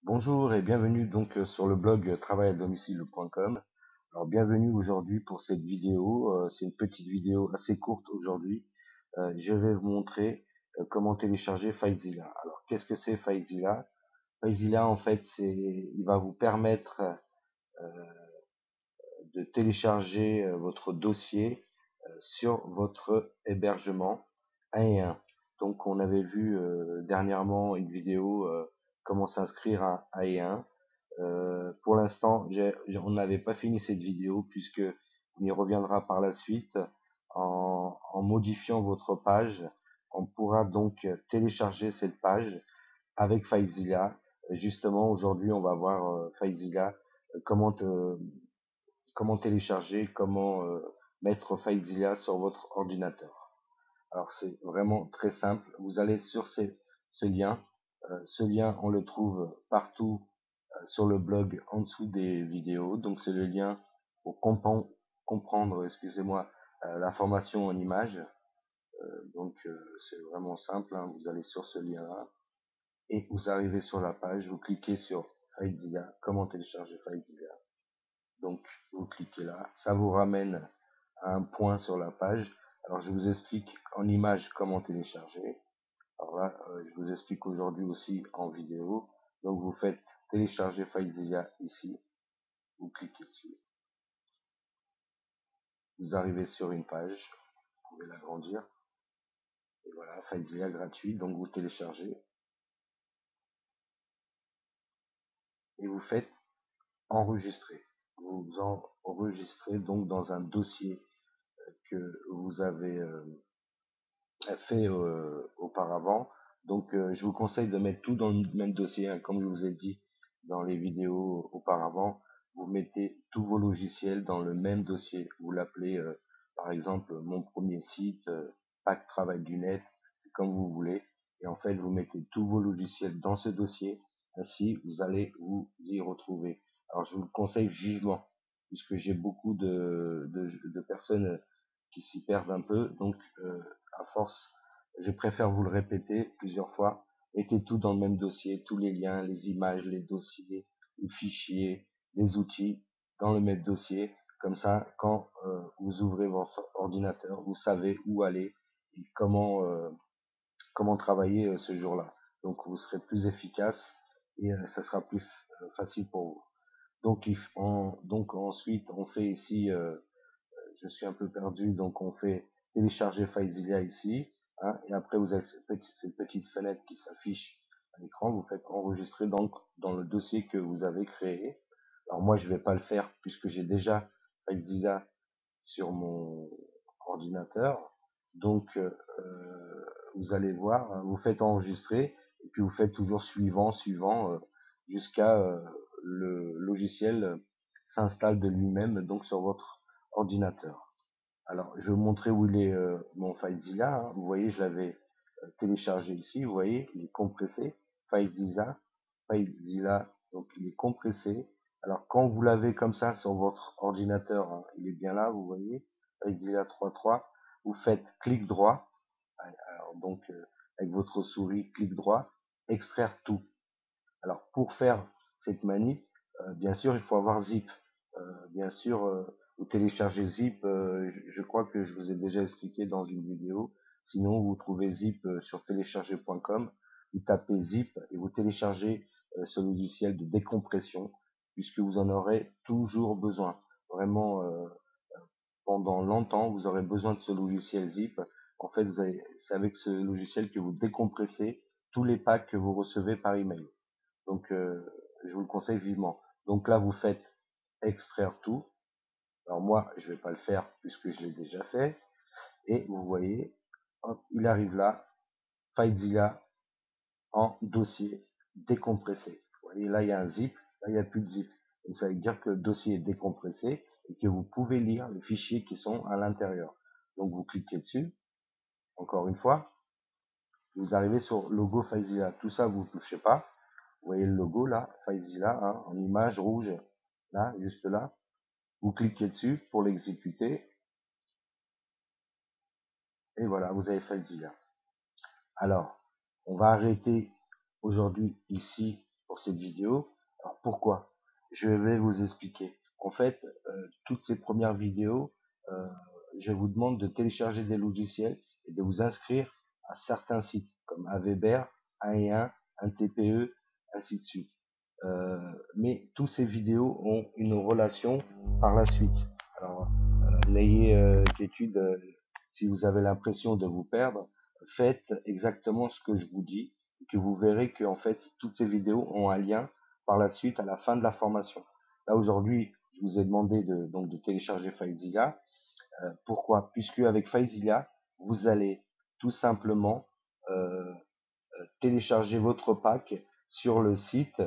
Bonjour et bienvenue donc sur le blog travail-à-domicile.com. Alors bienvenue aujourd'hui pour cette vidéo. C'est une petite vidéo assez courte aujourd'hui. Je vais vous montrer comment télécharger FileZilla. Alors qu'est-ce que c'est FileZilla? FileZilla en fait il va vous permettre de télécharger votre dossier sur votre hébergement 1 et 1. Donc on avait vu dernièrement une vidéo comment s'inscrire à 1 et 1. Pour l'instant, on n'avait pas fini cette vidéo puisque on y reviendra par la suite. En modifiant votre page, on pourra donc télécharger cette page avec FileZilla. Justement, aujourd'hui, on va voir FileZilla, comment télécharger, comment mettre FileZilla sur votre ordinateur. Alors c'est vraiment très simple. Vous allez sur ce lien. Ce lien, on le trouve partout sur le blog en dessous des vidéos. Donc c'est le lien pour comprendre, excusez-moi, l'information en image. C'est vraiment simple, hein. Vous allez sur ce lien-là et vous arrivez sur la page. Vous cliquez sur FileZilla, comment télécharger FileZilla. Donc vous cliquez là, ça vous ramène à un point sur la page. Alors je vous explique en image comment télécharger. Alors là, je vous explique aujourd'hui aussi en vidéo. Donc vous faites télécharger FileZilla ici, vous cliquez dessus, vous arrivez sur une page, vous pouvez l'agrandir, et voilà, FileZilla gratuit, donc vous téléchargez, et vous faites enregistrer. Vous enregistrez donc dans un dossier que vous avez fait auparavant. Donc je vous conseille de mettre tout dans le même dossier, hein, comme je vous ai dit dans les vidéos auparavant. Vous mettez tous vos logiciels dans le même dossier. Vous l'appelez par exemple mon premier site, Pack Travail du Net, comme vous voulez. Et en fait, vous mettez tous vos logiciels dans ce dossier. Ainsi, vous allez vous y retrouver. Alors, je vous le conseille vivement, puisque j'ai beaucoup de personnes qui s'y perdent un peu. Donc, à force, je préfère vous le répéter plusieurs fois. Mettez tout dans le même dossier, tous les liens, les images, les dossiers, les fichiers, les outils dans le même dossier. Comme ça, quand vous ouvrez votre ordinateur, vous savez où aller et comment travailler ce jour-là. Donc, vous serez plus efficace et ça sera plus facile pour vous. Donc ensuite, on fait ici je suis un peu perdu, donc on fait télécharger FileZilla ici, hein, et après vous avez cette petite fenêtre qui s'affiche à l'écran, vous faites enregistrer donc dans le dossier que vous avez créé. Alors moi je vais pas le faire puisque j'ai déjà FileZilla sur mon ordinateur, donc vous allez voir, hein, vous faites enregistrer et puis vous faites toujours suivant jusqu'à le logiciel s'installe de lui-même donc sur votre ordinateur. Alors, je vais vous montrer où il est mon FileZilla, hein. Vous voyez, je l'avais téléchargé ici. Vous voyez, il est compressé. FileZilla, donc il est compressé. Alors, quand vous l'avez comme ça sur votre ordinateur, hein, il est bien là, vous voyez, FileZilla 3.3. Vous faites clic droit. Alors, donc, avec votre souris, clic droit, extraire tout. Alors, pour faire cette manip, bien sûr, il faut avoir Zip. Bien sûr, vous téléchargez Zip, je crois que je vous ai déjà expliqué dans une vidéo. Sinon, vous trouvez Zip sur télécharger.com, vous tapez Zip et vous téléchargez ce logiciel de décompression, puisque vous en aurez toujours besoin. Vraiment, pendant longtemps, vous aurez besoin de ce logiciel Zip. En fait, c'est avec ce logiciel que vous décompressez tous les packs que vous recevez par email. Donc, je vous le conseille vivement. Donc là, vous faites extraire tout. Alors moi, je vais pas le faire puisque je l'ai déjà fait. Et vous voyez, hop, il arrive là, FileZilla en dossier décompressé. Vous voyez, là, il y a un zip, là, il n'y a plus de zip. Donc ça veut dire que le dossier est décompressé et que vous pouvez lire les fichiers qui sont à l'intérieur. Donc vous cliquez dessus, encore une fois, vous arrivez sur logo FileZilla. Tout ça, vous ne touchez pas. Vous voyez le logo là, FileZilla, hein, en image rouge, là, juste là. Vous cliquez dessus pour l'exécuter. Et voilà, vous avez FileZilla. Alors, on va arrêter aujourd'hui ici pour cette vidéo. Alors pourquoi? Je vais vous expliquer. En fait, toutes ces premières vidéos, euh, je vous demande de télécharger des logiciels et de vous inscrire à certains sites comme Aweber, 1&1, 1TPE, ainsi de suite. Mais toutes ces vidéos ont une relation par la suite. Alors, n'ayez qu'étude, si vous avez l'impression de vous perdre, faites exactement ce que je vous dis, et que vous verrez que en fait toutes ces vidéos ont un lien par la suite à la fin de la formation. Là aujourd'hui, je vous ai demandé de télécharger FileZilla. Pourquoi? Puisque avec FileZilla, vous allez tout simplement télécharger votre pack sur le site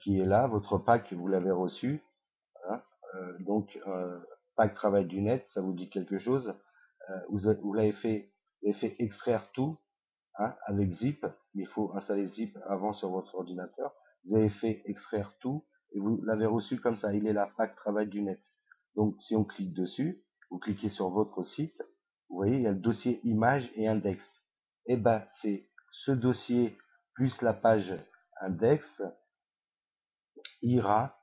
qui est là. Votre pack, vous l'avez reçu. Hein, pack travail du net, ça vous dit quelque chose. Vous l'avez fait extraire tout, hein, avec Zip, mais il faut installer Zip avant sur votre ordinateur. Vous avez fait extraire tout et vous l'avez reçu comme ça. Il est là, pack travail du net. Donc si on clique dessus, vous cliquez sur votre site, vous voyez, il y a le dossier image et index. Et ben c'est ce dossier plus la page index ira,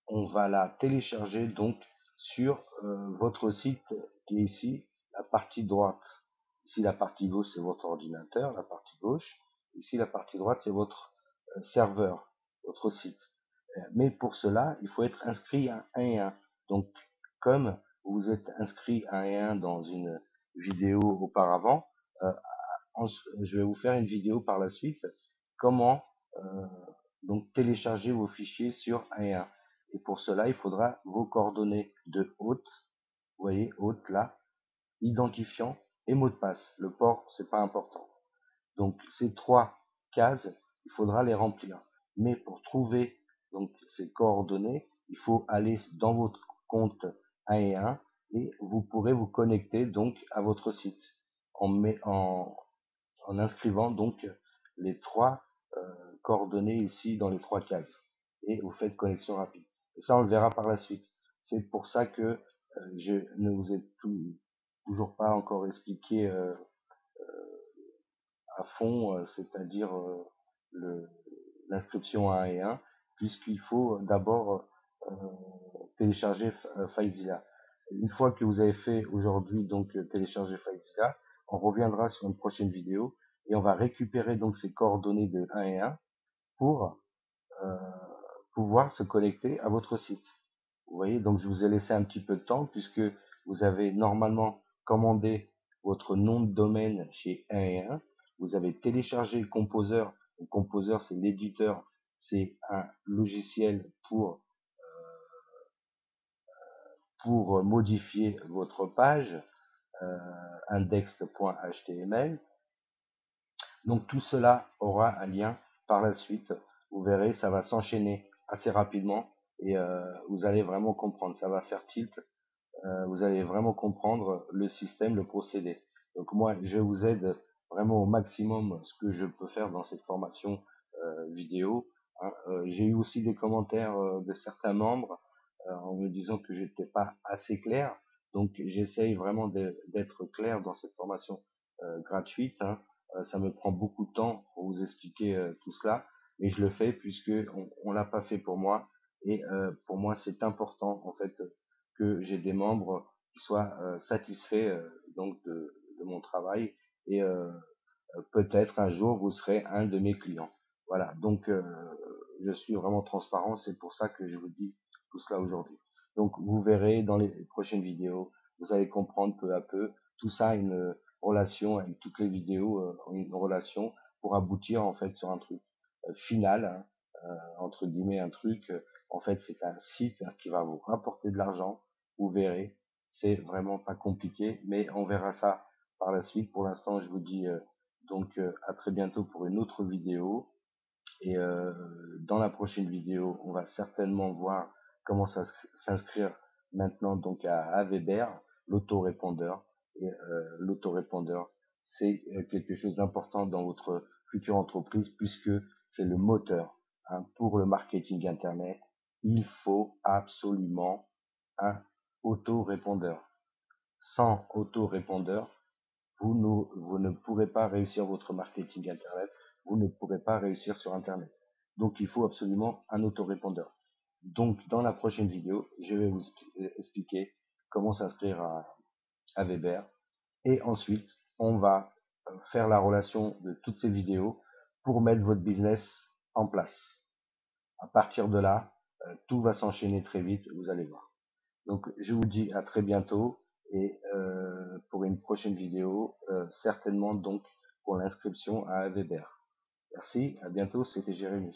on va la télécharger donc sur votre site qui est ici, la partie droite. Ici la partie gauche c'est votre ordinateur, la partie gauche. Ici la partie droite c'est votre serveur, votre site. Mais pour cela, il faut être inscrit à 1&1. Donc comme vous êtes inscrit à 1&1 dans une vidéo auparavant, euh, je vais vous faire une vidéo par la suite comment donc télécharger vos fichiers sur 1&1. Et pour cela, il faudra vos coordonnées de hôte, vous voyez, hôte là, identifiant et mot de passe. Le port, c'est pas important. Donc ces trois cases, il faudra les remplir. Mais pour trouver donc ces coordonnées, il faut aller dans votre compte 1&1 et vous pourrez vous connecter donc à votre site en inscrivant donc les trois coordonnées ici dans les trois cases et vous faites connexion rapide. Et ça on le verra par la suite. C'est pour ça que je ne vous ai toujours pas encore expliqué à fond, c'est-à-dire l'inscription à 1&1, puisqu'il faut d'abord télécharger FileZilla. Une fois que vous avez fait aujourd'hui donc télécharger FileZilla, on reviendra sur une prochaine vidéo et on va récupérer donc ces coordonnées de 1&1 pour euh, pouvoir se connecter à votre site. Vous voyez, donc je vous ai laissé un petit peu de temps puisque vous avez normalement commandé votre nom de domaine chez 1&1. Vous avez téléchargé le Composer. Le Composer, c'est l'éditeur, c'est un logiciel pour modifier votre page index.html. Donc tout cela aura un lien par la suite. Vous verrez, ça va s'enchaîner assez rapidement et vous allez vraiment comprendre. Ça va faire tilt. Vous allez vraiment comprendre le système, le procédé. Donc moi, je vous aide vraiment au maximum ce que je peux faire dans cette formation vidéo. Hein. J'ai eu aussi des commentaires de certains membres en me disant que j'étais pas assez clair. Donc j'essaye vraiment d'être clair dans cette formation gratuite. Hein. Ça me prend beaucoup de temps pour vous expliquer tout cela, mais je le fais puisque on l'a pas fait pour moi et pour moi c'est important en fait que j'ai des membres qui soient satisfaits donc de mon travail et peut-être un jour vous serez un de mes clients. Voilà, donc je suis vraiment transparent, c'est pour ça que je vous dis tout cela aujourd'hui. Donc vous verrez dans les prochaines vidéos, vous allez comprendre peu à peu, tout ça a une relation avec toutes les vidéos, une relation pour aboutir en fait sur un truc final, hein, entre guillemets un truc, en fait c'est un site qui va vous rapporter de l'argent, vous verrez, c'est vraiment pas compliqué, mais on verra ça par la suite. Pour l'instant je vous dis à très bientôt pour une autre vidéo. Et dans la prochaine vidéo, on va certainement voir comment s'inscrire maintenant donc à Aweber, l'autorépondeur. Et l'autorépondeur, c'est quelque chose d'important dans votre future entreprise puisque c'est le moteur hein, pour le marketing internet. Il faut absolument un autorépondeur. Sans autorépondeur, vous ne pourrez pas réussir votre marketing Internet, vous ne pourrez pas réussir sur Internet. Donc il faut absolument un autorépondeur. Donc dans la prochaine vidéo, je vais vous expliquer comment s'inscrire à Weber. Et ensuite, on va faire la relation de toutes ces vidéos pour mettre votre business en place. À partir de là, tout va s'enchaîner très vite, vous allez voir. Donc je vous dis à très bientôt et pour une prochaine vidéo, certainement donc pour l'inscription à Weber. Merci, à bientôt, c'était Jérémy.